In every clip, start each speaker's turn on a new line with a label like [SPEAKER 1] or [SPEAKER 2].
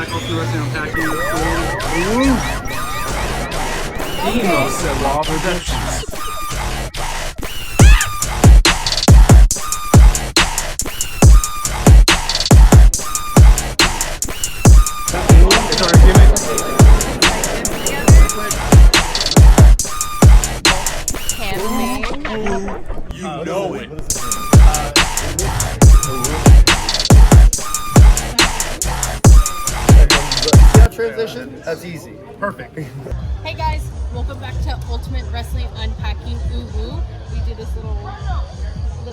[SPEAKER 1] Ultimate Wrestling Unpacking. Emo said Law Productions. It's our gimmick.
[SPEAKER 2] You know it.
[SPEAKER 3] Transition? That's easy.
[SPEAKER 2] Perfect.
[SPEAKER 4] Hey guys, welcome back to Ultimate Wrestling Unpacking Uwu. We did this little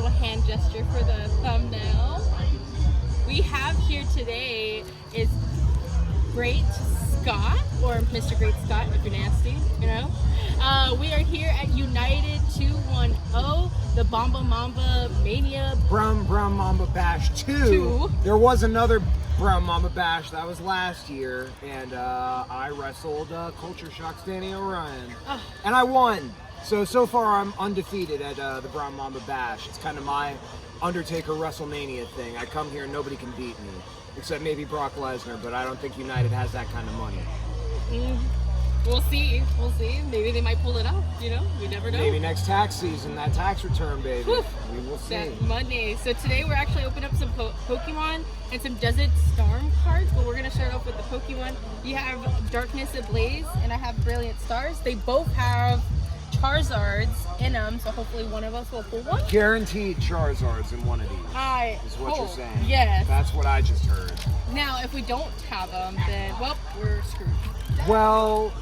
[SPEAKER 4] hand gesture for the thumbnail. We have here today is Great Scott, or Mr. Great Scott if you're nasty, you know. We are here at United 210, the Bomba Mamba Mania.
[SPEAKER 3] Brown Mamba Bash 2. There was another Brown Mamba Bash, that was last year, and I wrestled Culture Shock's Danny O'Ryan. And I won. So far I'm undefeated at the Brown Mamba Bash. It's kind of my Undertaker WrestleMania thing. I come here and nobody can beat me, except maybe Brock Lesnar, but I don't think United has that kind of money.
[SPEAKER 4] We'll see. Maybe they might pull it off, you know? You never know.
[SPEAKER 3] Maybe next tax season, that tax return, baby.
[SPEAKER 4] Whew.
[SPEAKER 3] We will see.
[SPEAKER 4] That Monday. So today we're actually opening up some Pokemon and some Desert Storm cards, but we're going to start off with the Pokemon. You have Darkness Ablaze, and I have Brilliant Stars. They both have Charizards in them, so hopefully one of us will pull one.
[SPEAKER 3] Guaranteed Charizards in one of these. Is what you're saying.
[SPEAKER 4] Yes.
[SPEAKER 3] That's what I just heard.
[SPEAKER 4] Now, if we don't have them, then, well, we're screwed.
[SPEAKER 3] Well,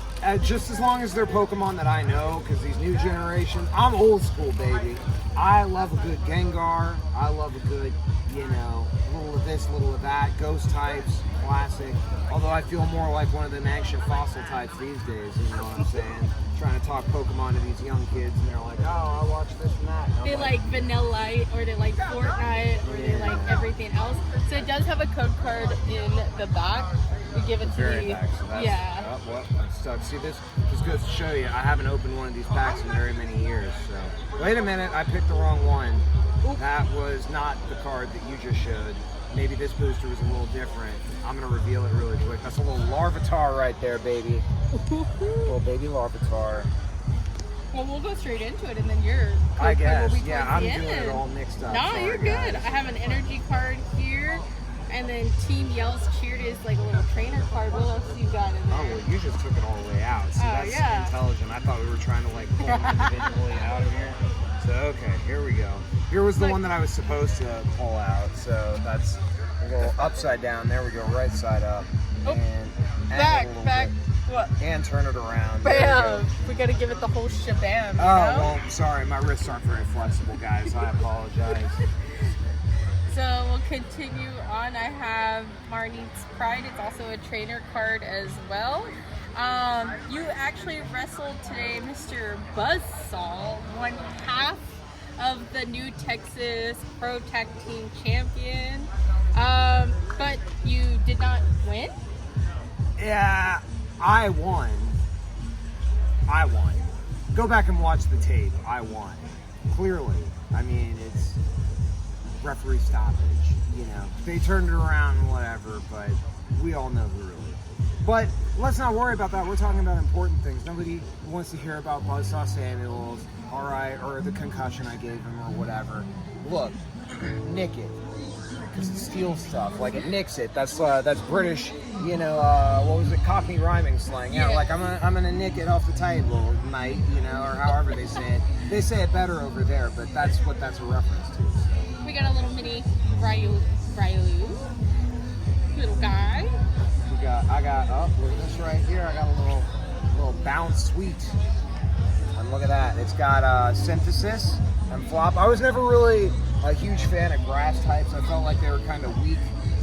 [SPEAKER 3] just as long as they're Pokemon that I know, because these new generation, I'm old school, baby. I love a good Gengar. I love a good, little of this, little of that. Ghost types, classic. Although I feel more like one of them ancient fossil types these days, you know what I'm saying? Trying to talk Pokemon to these young kids, and they're like, oh, I watch this and that. And
[SPEAKER 4] they like Vanillite, or they like Fortnite, or they like everything else. So it does have a code card in the back. We give it to
[SPEAKER 3] very
[SPEAKER 4] you.
[SPEAKER 3] back, so that's,
[SPEAKER 4] yeah.
[SPEAKER 3] I'm stuck. See, this goes to show you, I haven't opened one of these packs in very many years. So, wait a minute, I picked the wrong one.
[SPEAKER 4] Oop.
[SPEAKER 3] That was not the card that you just showed. Maybe this booster was a little different. I'm gonna reveal it really quick. That's a little Larvitar right there, baby. Little baby Larvitar.
[SPEAKER 4] Well, we'll go straight into it, and then your code
[SPEAKER 3] I guess.
[SPEAKER 4] card will be
[SPEAKER 3] Yeah,
[SPEAKER 4] towards
[SPEAKER 3] I'm
[SPEAKER 4] the
[SPEAKER 3] doing
[SPEAKER 4] end.
[SPEAKER 3] it all mixed up.
[SPEAKER 4] No,
[SPEAKER 3] Sorry,
[SPEAKER 4] you're
[SPEAKER 3] guys.
[SPEAKER 4] good. I have an energy card here, and then Team Yell's Cheered is like a little trainer card. What else you got in there?
[SPEAKER 3] Oh, well, you just took it all the way out. See, that's
[SPEAKER 4] yeah.
[SPEAKER 3] intelligent. I thought we were trying to like pull them individually out of here. So, okay, here we go. Here was the one that I was supposed to pull out. So that's a little upside down. There we go, right side up.
[SPEAKER 4] Oh,
[SPEAKER 3] And
[SPEAKER 4] back.
[SPEAKER 3] a little
[SPEAKER 4] What?
[SPEAKER 3] bit. And turn it around. There we
[SPEAKER 4] Bam!
[SPEAKER 3] go.
[SPEAKER 4] We gotta give it the whole shabam, you know?
[SPEAKER 3] Well, sorry, my wrists aren't very flexible, guys. I apologize.
[SPEAKER 4] So we'll continue on. I have Marnie's Pride. It's also a trainer card as well. You actually wrestled today, Mr. Buzzsaw, one half of the new Texas Pro Tag Team Champion. But you did not win?
[SPEAKER 3] Yeah, I won. Go back and watch the tape. I won. Clearly. I mean, it's referee stoppage, They turned it around and whatever, but we all know who really. But let's not worry about that. We're talking about important things. Nobody wants to hear about Buzzsaw Samuels, alright, or the concussion I gave him or whatever. Look, nick it. Because it steals stuff. Like, it nicks it. That's British, what was it? Cockney rhyming slang. Yeah, like, I'm gonna nick it off the table, mate, or however they say it. They say it better over there, but that's what that's a reference to. So.
[SPEAKER 4] We got a little mini Ryu. Little guy.
[SPEAKER 3] Look at this right here. I got a little bounce sweet. And look at that. It's got synthesis and flop. I was never really a huge fan of grass types. I felt like they were kind of weak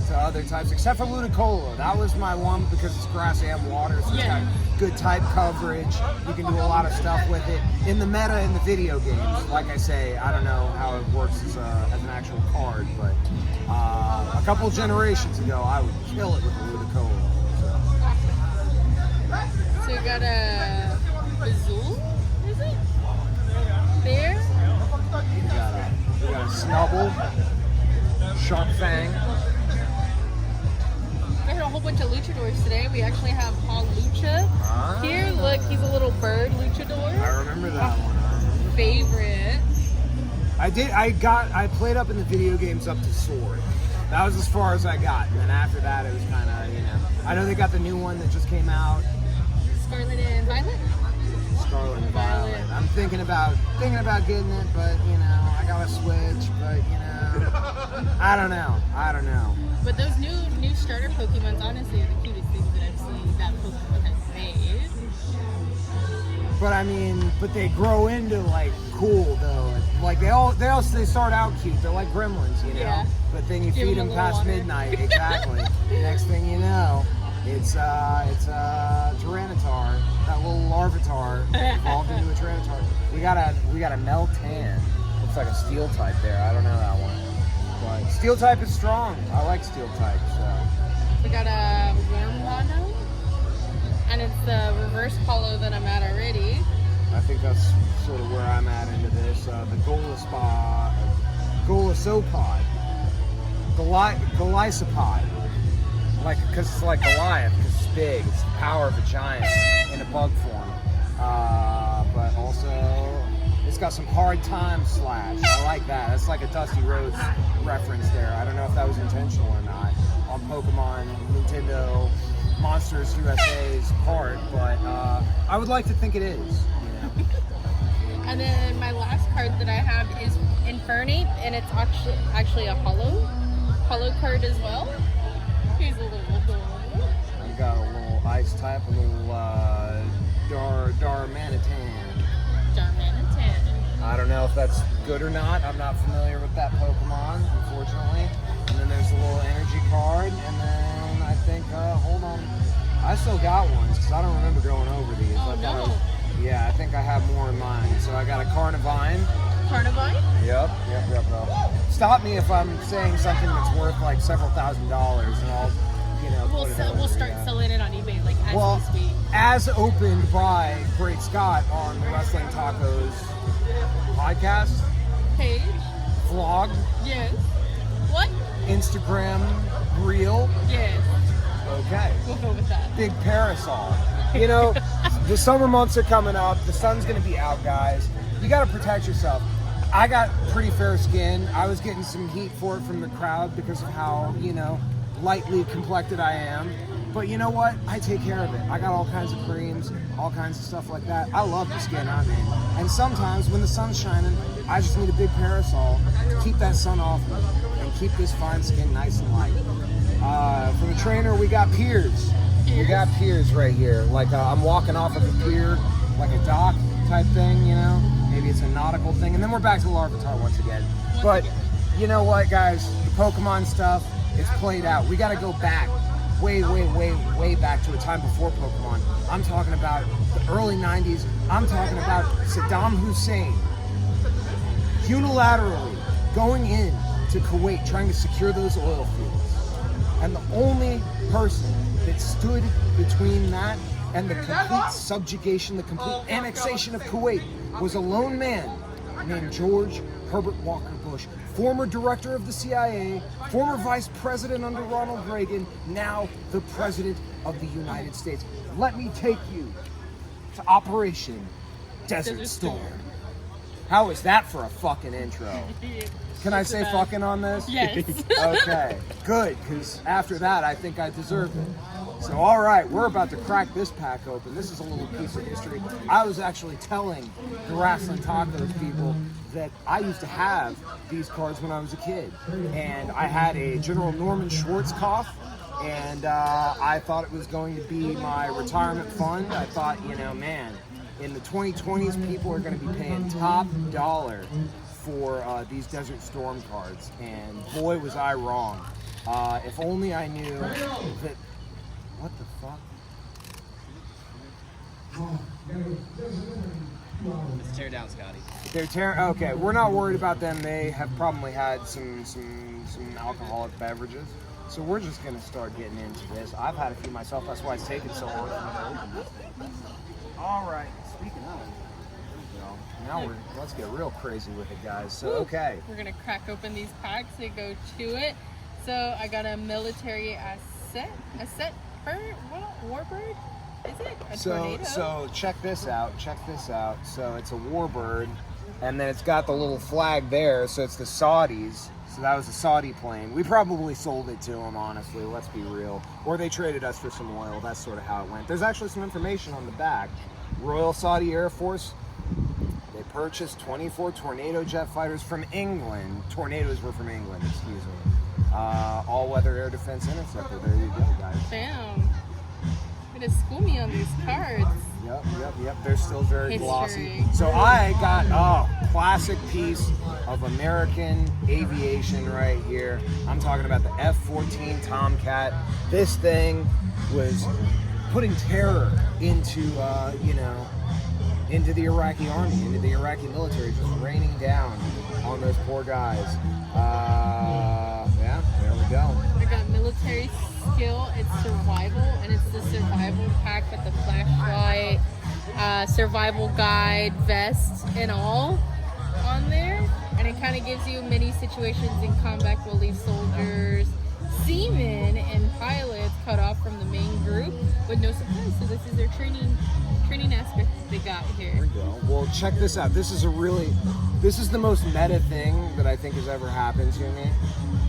[SPEAKER 3] to other types, except for Ludicolo. That was my one because it's grass and water, so it's got good type coverage. You can do a lot of stuff with it. In the meta in the video games, like I say, I don't know how it works as an actual card, but a couple generations ago, I would kill it with the Ludicolo.
[SPEAKER 4] So you got a Azul, is it? There?
[SPEAKER 3] We got a Snubble, Shark Fang.
[SPEAKER 4] They had a whole bunch to luchadors today. We actually have Paul Lucha here. Look, he's a little bird luchador.
[SPEAKER 3] I remember that one.
[SPEAKER 4] Favorite.
[SPEAKER 3] I played up in the video games up to Sword. That was as far as I got. And then after that, it was kind of, I know they got the new one that just came out.
[SPEAKER 4] Scarlet and Violet.
[SPEAKER 3] Scarlet and Violet. I'm thinking about getting it, but I got a Switch, but I don't know.
[SPEAKER 4] But those new starter Pokemons, honestly, are the cutest things that I've seen that Pokemon has made.
[SPEAKER 3] But they grow into like cool though. Like they start out cute. They're like gremlins,
[SPEAKER 4] Yeah.
[SPEAKER 3] But then you
[SPEAKER 4] Give
[SPEAKER 3] feed
[SPEAKER 4] them
[SPEAKER 3] them
[SPEAKER 4] a little
[SPEAKER 3] past
[SPEAKER 4] water.
[SPEAKER 3] midnight. Exactly. Next thing you know, it's a Tyranitar, that little Larvitar evolved into a Tyranitar. We got a Meltan. Looks like a Steel type there. I don't know that one. But Steel type is strong. I like Steel type. So
[SPEAKER 4] We got a Wormwano, and it's the reverse hollow that I'm at already.
[SPEAKER 3] I think that's sort of where I'm at into this. The Golisopod. Golisopod. Because it's like Goliath, because it's big. It's the power of a giant in a bug form. But also, it's got some hard time slash. I like that. That's like a Dusty Rhodes reference there. I don't know if that was intentional or not on Pokemon Nintendo Monsters USA's part, but I would like to think it is.
[SPEAKER 4] And then my last card that I have is Infernape, and it's actually a hollow card as well. He's a little adorable.
[SPEAKER 3] I've got a little ice type, a little Darmanitan.
[SPEAKER 4] Darmanitan.
[SPEAKER 3] I don't know if that's good or not. I'm not familiar with that Pokemon, unfortunately. And then there's a little energy card, and then I think, hold on. I still got ones, because I don't remember going over these.
[SPEAKER 4] Oh, no.
[SPEAKER 3] Yeah, I think I have more in mind. So I got a Carnivine.
[SPEAKER 4] Carnivine?
[SPEAKER 3] Yep. Stop me if I'm saying something that's worth like several $1,000s, and I'll,
[SPEAKER 4] We'll
[SPEAKER 3] put it over,
[SPEAKER 4] start selling it on eBay like as
[SPEAKER 3] Well,
[SPEAKER 4] we speak.
[SPEAKER 3] as opened by Great Scott on the Wrestling Tacos podcast,
[SPEAKER 4] Page?
[SPEAKER 3] vlog,
[SPEAKER 4] Yes. What?
[SPEAKER 3] Instagram reel.
[SPEAKER 4] Yes.
[SPEAKER 3] Okay.
[SPEAKER 4] We'll go with that.
[SPEAKER 3] Big parasol. The summer months are coming up. The sun's going to be out, guys. You got to protect yourself. I got pretty fair skin. I was getting some heat for it from the crowd because of how, lightly complected I am. But you know what? I take care of it. I got all kinds of creams, all kinds of stuff like that. I love the skin I'm in. And sometimes when the sun's shining, I just need a big parasol to keep that sun off me and keep this fine skin nice and light. From the trainer, we got piers. We got piers right here. Like I'm walking off of a pier, like a dock type thing, Maybe it's a nautical thing. And then we're back to Larvitar once again. But you know what, guys? The Pokemon stuff, it's played out. We got to go back. Way back to a time before Pokemon. I'm talking about the early 90s. I'm talking about Saddam Hussein unilaterally going in to Kuwait trying to secure those oil fields. And the only person that stood between that and the complete subjugation, the complete annexation of Kuwait was a lone man named George Herbert Walker Bush, former director of the CIA, former vice president under Ronald Reagan, now the president of the United States. Let me take you to Operation Desert Storm. How is that for a fucking intro? Can I say fucking on this?
[SPEAKER 4] Yes.
[SPEAKER 3] Okay, good, because after that, I think I deserved it. So, all right, we're about to crack this pack open. This is a little piece of history. I was actually telling the Wrestling Tacos people that I used to have these cards when I was a kid. And I had a General Norman Schwarzkopf, and I thought it was going to be my retirement fund. I thought, man, in the 2020s, people are going to be paying top dollar for these Desert Storm cards. And boy, was I wrong. If only I knew that... What the fuck?
[SPEAKER 5] Let's tear down, Scotty.
[SPEAKER 3] They're tearing. Okay, we're not worried about them. They have probably had some alcoholic beverages, so we're just gonna start getting into this. I've had a few myself. That's why it's taking so long for me to open this thing. All right. Speaking of, there we go. Now let's get real crazy with it, guys. So okay.
[SPEAKER 4] We're gonna crack open these packs and go to it. So I got a military asset, Warbird? Is it a
[SPEAKER 3] So
[SPEAKER 4] tornado?
[SPEAKER 3] check this out. So it's a warbird, and then it's got the little flag there. So it's the Saudis. So that was a Saudi plane. We probably sold it to them, honestly. Let's be real. Or they traded us for some oil. That's sort of how it went. There's actually some information on the back. Royal Saudi Air Force. They purchased 24 Tornado jet fighters from England. Tornadoes were from England, excuse me. All-weather air defense interceptor. There you go, guys.
[SPEAKER 4] Bam. Way to school me on these cards.
[SPEAKER 3] Yep. They're still very
[SPEAKER 4] History.
[SPEAKER 3] glossy. So I got a classic piece of American aviation right here. I'm talking about the F-14 Tomcat. This thing was putting terror into, into the Iraqi army, into the Iraqi military, just raining down on those poor guys. Yeah, there we go.
[SPEAKER 4] I got military skill, it's survival, and it's the survival pack with the flashlight, survival guide, vest, and all on there. And it kind of gives you many situations in combat will leave soldiers, seamen, and pilots cut off from the main group with no supplies. So this is their training aspect that they got here.
[SPEAKER 3] There we go. Well, check this out. This is the most meta thing that I think has ever happened to me.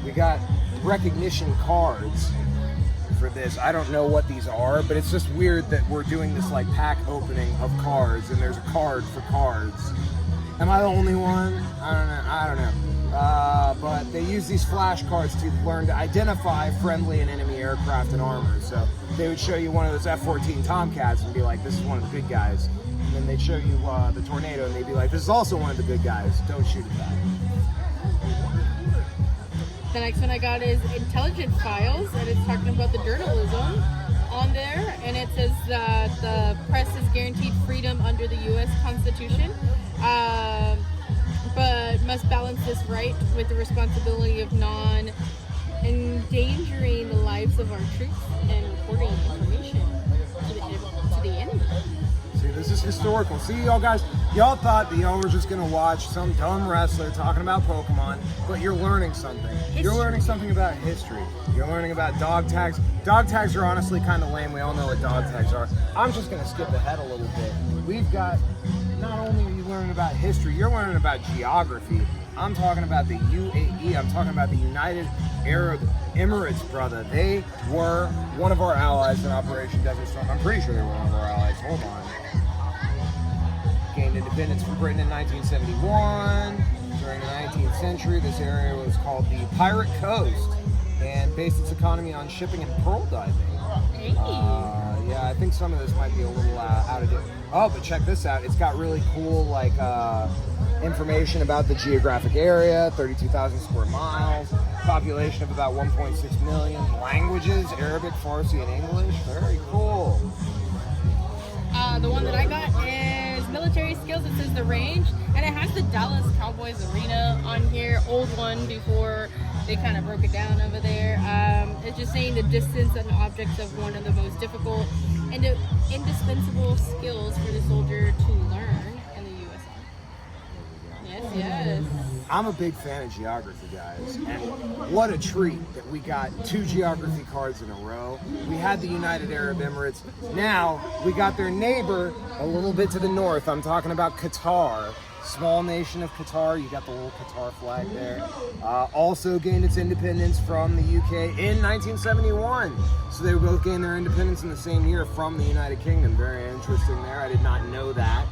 [SPEAKER 3] We got recognition cards for this. I don't know what these are, but it's just weird that we're doing this like pack opening of cards, and there's a card for cards. Am I the only one? I don't know. But they use these flashcards to learn to identify friendly and enemy aircraft and armor. So they would show you one of those F-14 Tomcats and be like, this is one of the good guys. And then they'd show you the Tornado and they'd be like, this is also one of the good guys. Don't shoot at that.
[SPEAKER 4] The next one I got is Intelligent Files, and it's talking about the journalism on there, and it says that the press is guaranteed freedom under the U.S. Constitution, but must balance this right with the responsibility of non-endangering the lives of our troops and reporting information to the enemy.
[SPEAKER 3] See, this is historical. See, y'all guys, y'all thought that y'all were just gonna watch some dumb wrestler talking about Pokemon, but you're learning something. You're learning something about history. You're learning about dog tags. Dog tags are honestly kind of lame. We all know what dog tags are. I'm just gonna skip ahead a little bit. We've got, not only are you learning about history, you're learning about geography. I'm talking about the UAE. I'm talking about the United Arab Emirates, brother. They were one of our allies in Operation Desert Storm. I'm pretty sure they were one of our allies. Hold on. Gained independence from Britain in 1971. During the 19th century, this area was called the Pirate Coast and based its economy on shipping and pearl diving.
[SPEAKER 4] Hey.
[SPEAKER 3] Yeah, I think some of this might be a little out of date. Oh, but check this out. It's got really cool, like, information about the geographic area, 32,000 square miles, population of about 1.6 million, languages, Arabic, Farsi, and English. Very cool.
[SPEAKER 4] The one that I got is military skills. It says the range, and it has the Dallas Cowboys Arena on here, old one before they kind of broke it down over there. It's just saying the distance and objects of one of the most difficult and indispensable skills for the soldier to learn in the U.S. Army. Yes.
[SPEAKER 3] I'm a big fan of geography, guys, and what a treat that we got 2 geography cards in a row. We had the United Arab Emirates. Now we got their neighbor a little bit to the north. I'm talking about Qatar. Small nation of Qatar. You got the little Qatar flag there. Also gained its independence from the UK in 1971. So they both gained their independence in the same year from the United Kingdom. Very interesting there. I did not know that.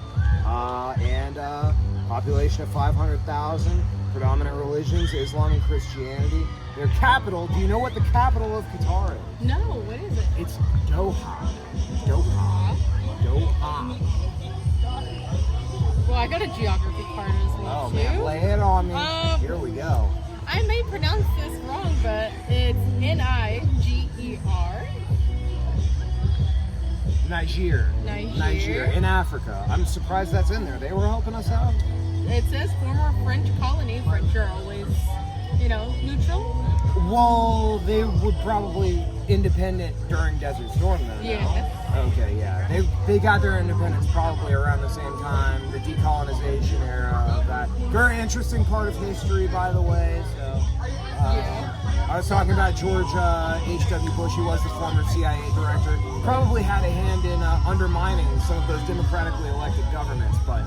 [SPEAKER 3] Population of 500,000. Predominant religions, Islam and Christianity. Their capital, do you know what the capital of Qatar is?
[SPEAKER 4] No, what is it?
[SPEAKER 3] It's Doha. Doha.
[SPEAKER 4] Well, I got a geography card as well,
[SPEAKER 3] Oh
[SPEAKER 4] too.
[SPEAKER 3] man, lay it on me. Here we go.
[SPEAKER 4] I may pronounce this wrong, but it's Niger.
[SPEAKER 3] Niger in Africa. I'm surprised that's in there. They were helping us out.
[SPEAKER 4] It says former French colony. French are always, neutral.
[SPEAKER 3] Well, they were probably independent during Desert Storm then.
[SPEAKER 4] Yeah.
[SPEAKER 3] Okay, yeah. They got their independence probably around the same time, the decolonization era of that. Very interesting part of history, by the way. So, I was talking about George H.W. Bush. He was the former CIA director. Probably had a hand in undermining some of those democratically elected governments. But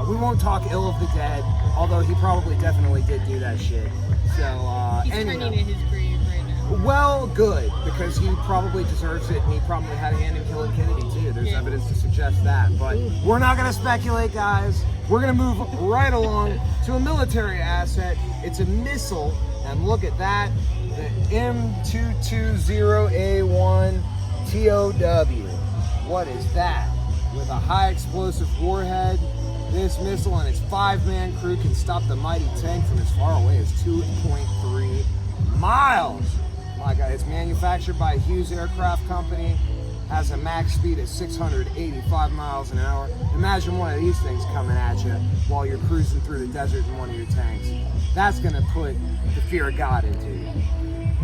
[SPEAKER 3] we won't talk ill of the dead, although he probably definitely did do that shit. So
[SPEAKER 4] He's
[SPEAKER 3] anyhow.
[SPEAKER 4] turning in his grave right now.
[SPEAKER 3] Well, good, because he probably deserves it, and he probably had a hand in killing Kennedy too. There's evidence to suggest that, but we're not going to speculate, guys. We're going to move right along to a military asset. It's a missile, and look at that, the M220A1 TOW. What is that? With a high explosive warhead, this missile and its 5-man crew can stop the mighty tank from as far away as 2.3 miles. My God, it's manufactured by Hughes Aircraft Company, has a max speed of 685 miles an hour. Imagine one of these things coming at you while you're cruising through the desert in one of your tanks. That's gonna put the fear of God into you.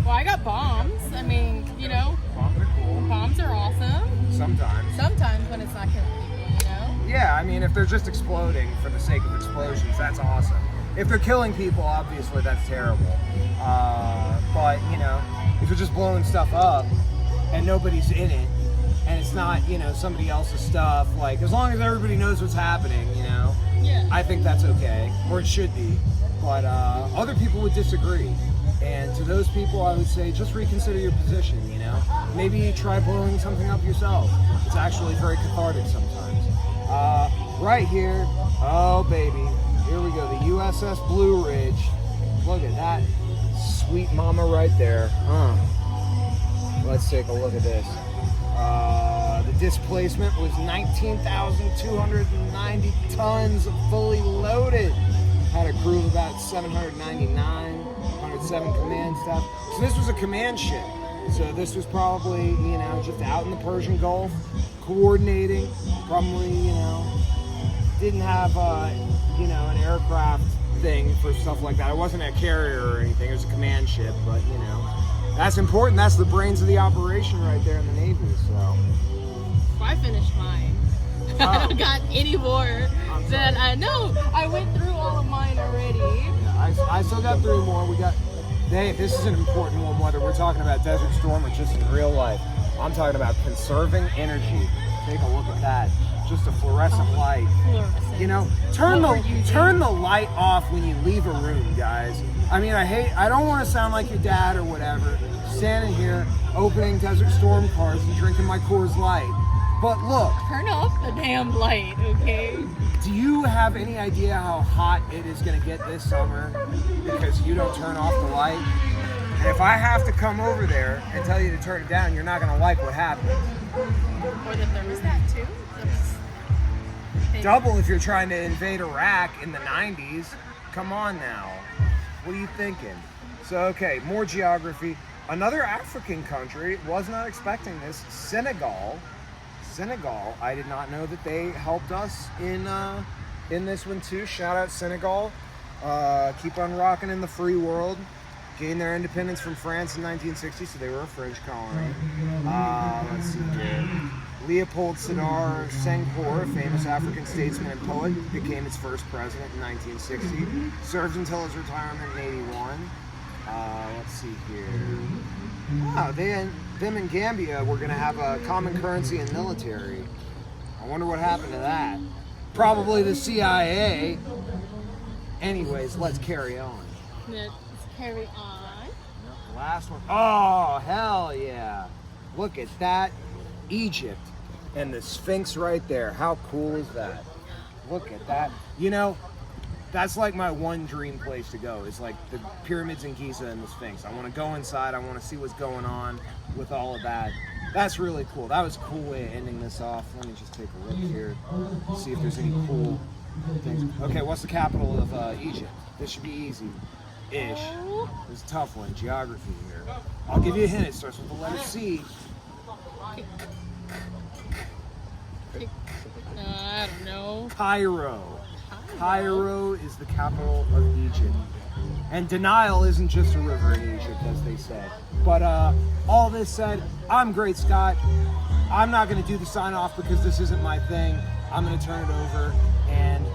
[SPEAKER 4] Well, I got bombs. I mean, you know,
[SPEAKER 3] Bombs are cool.
[SPEAKER 4] bombs are awesome.
[SPEAKER 3] Sometimes.
[SPEAKER 4] Sometimes when it's not killing people, you know?
[SPEAKER 3] Yeah, I mean, if they're just exploding for the sake of explosions, that's awesome. If they're killing people, obviously that's terrible. But, you know, if you're just blowing stuff up and nobody's in it, and it's not, you know, somebody else's stuff, like, as long as everybody knows what's happening, you know,
[SPEAKER 4] Yeah.
[SPEAKER 3] I think that's okay, or it should be. But other people would disagree. And to those people, I would say just reconsider your position, you know? Maybe try blowing something up yourself. It's actually very cathartic sometimes. Right here, oh baby, here we go, the USS Blue Ridge. Look at that sweet mama right there. Let's take a look at this. The displacement was 19,290 tons fully loaded. Had a crew of about 799, 107 command staff. So this was a command ship. So this was probably, you know, just out in the Persian Gulf, coordinating. Probably, you know, didn't have, you know, an aircraft thing for stuff like that. It wasn't a carrier or anything. It was a command ship, but, you know, that's important. That's the brains of the operation right there in the Navy, so.
[SPEAKER 4] Well, I finished mine. I don't got any more than I know. I went through all of mine already.
[SPEAKER 3] Yeah, I still got 3 more. We got, hey, this is an important one, whether we're talking about Desert Storm or just in real life. I'm talking about conserving energy. Take a look at that. Just a fluorescent light.
[SPEAKER 4] Fluorescent.
[SPEAKER 3] You know, turn
[SPEAKER 4] What we're
[SPEAKER 3] the
[SPEAKER 4] using.
[SPEAKER 3] light off when you leave a room, guys. I mean, I don't want to sound like your dad or whatever, standing here opening Desert Storm cards and drinking my Coors Light. But look,
[SPEAKER 4] Turn off the damn light, okay?
[SPEAKER 3] do you have any idea how hot it is going to get this summer because you don't turn off the light? And if I have to come over there and tell you to turn it down, you're not going to like what happens.
[SPEAKER 4] Or the thermostat too.
[SPEAKER 3] Double if you're trying to invade Iraq in the 90s. Come on now. What are you thinking? So, okay, more geography. Another African country, was not expecting this, Senegal. Senegal, I did not know that they helped us in this one too. Shout out Senegal. Keep on rocking in the free world. Gained their independence from France in 1960, so they were a French colony. Let's see here. Leopold Sédar Senghor, famous African statesman and poet, became its first president in 1960. Served until his retirement in 81. Let's see here. Wow, them and Gambia were going to have a common currency and military. I wonder what happened to that. Probably the CIA. Anyways, let's carry on.
[SPEAKER 4] Let's carry on.
[SPEAKER 3] Last one. Oh, hell yeah. Look at that. Egypt. And the Sphinx right there. How cool is that? Look at that. You know, that's like my one dream place to go. It's like the pyramids in Giza and the Sphinx. I want to go inside. I want to see what's going on with all of that. That's really cool. That was a cool way of ending this off. Let me just take a look here. See if there's any cool things. Okay, what's the capital of Egypt? This should be easy-ish. It's a tough one. Geography here. I'll give you a hint. It starts with the letter C.
[SPEAKER 4] I don't know.
[SPEAKER 3] Cairo. Cairo is the capital of Egypt. And denial isn't just a river in Egypt, as they say. But all this said, I'm Great Scott. I'm not going to do the sign off because this isn't my thing. I'm going to turn it over and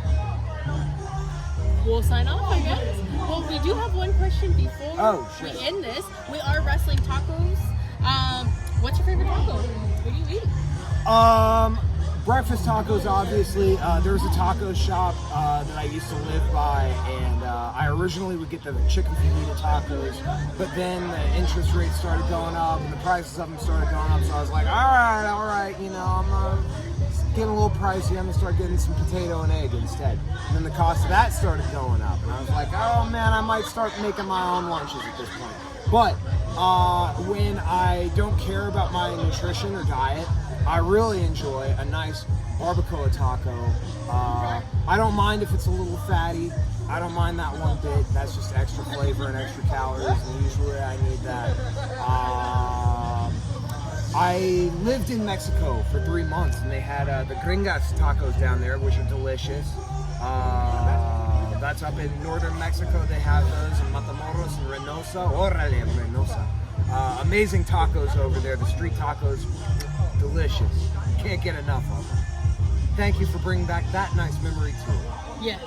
[SPEAKER 4] We'll sign off, I guess. Well, we do have one question before we
[SPEAKER 3] shit.
[SPEAKER 4] end this. We are wrestling tacos. What's your favorite taco? What do you eat?
[SPEAKER 3] Breakfast tacos, obviously. There's a taco shop that I used to live by, and I originally would get the chicken fajita tacos, but then the interest rates started going up and the prices of them started going up, so I was like, all right, you know, I'm getting a little pricey. I'm gonna start getting some potato and egg instead. And then the cost of that started going up, and I was like, oh man, I might start making my own lunches at this point. But when I don't care about my nutrition or diet, I really enjoy a nice barbacoa taco. I don't mind if it's a little fatty. I don't mind that one bit. That's just extra flavor and extra calories, and usually I need that. I lived in Mexico for 3 months, and they had the Gringas tacos down there, which are delicious. That's up in northern Mexico. They have those in Matamoros and Reynosa. Órale, Reynosa. Amazing tacos over there. The street tacos, delicious. Can't get enough of them. Thank you for bringing back that nice memory too.
[SPEAKER 4] Yes.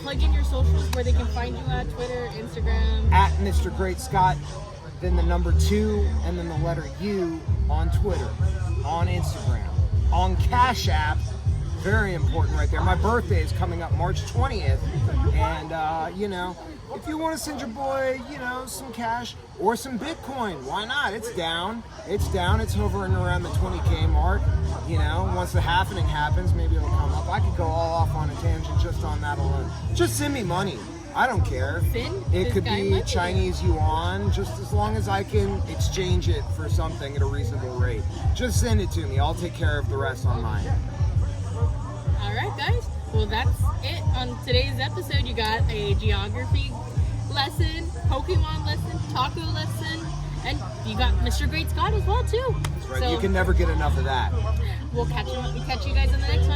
[SPEAKER 4] Plug in your socials where they can find you at Twitter, Instagram.
[SPEAKER 3] At Mr. Great Scott, then the number 2, and then the letter U on Twitter, on Instagram, on Cash App. Very important right there. My birthday is coming up March 20th, and you know, if you want to send your boy, you know, some cash or some Bitcoin, why not? It's down. It's hovering around the 20K mark. You know, once the halvening happens, maybe it'll come up. I could go all off on a tangent just on that alone. Just send me money. I don't care.
[SPEAKER 4] Send
[SPEAKER 3] It
[SPEAKER 4] this
[SPEAKER 3] could
[SPEAKER 4] guy
[SPEAKER 3] be
[SPEAKER 4] money.
[SPEAKER 3] Chinese yuan, just as long as I can exchange it for something at a reasonable rate. Just send it to me. I'll take care of the rest on mine.
[SPEAKER 4] All right, guys. Well, that's it on today's episode. You got a geography lesson, Pokemon lesson, taco lesson, and you got Mr. Great Scott as well too.
[SPEAKER 3] Right?
[SPEAKER 4] So
[SPEAKER 3] You can never get enough of that.
[SPEAKER 4] we'll catch you guys in the next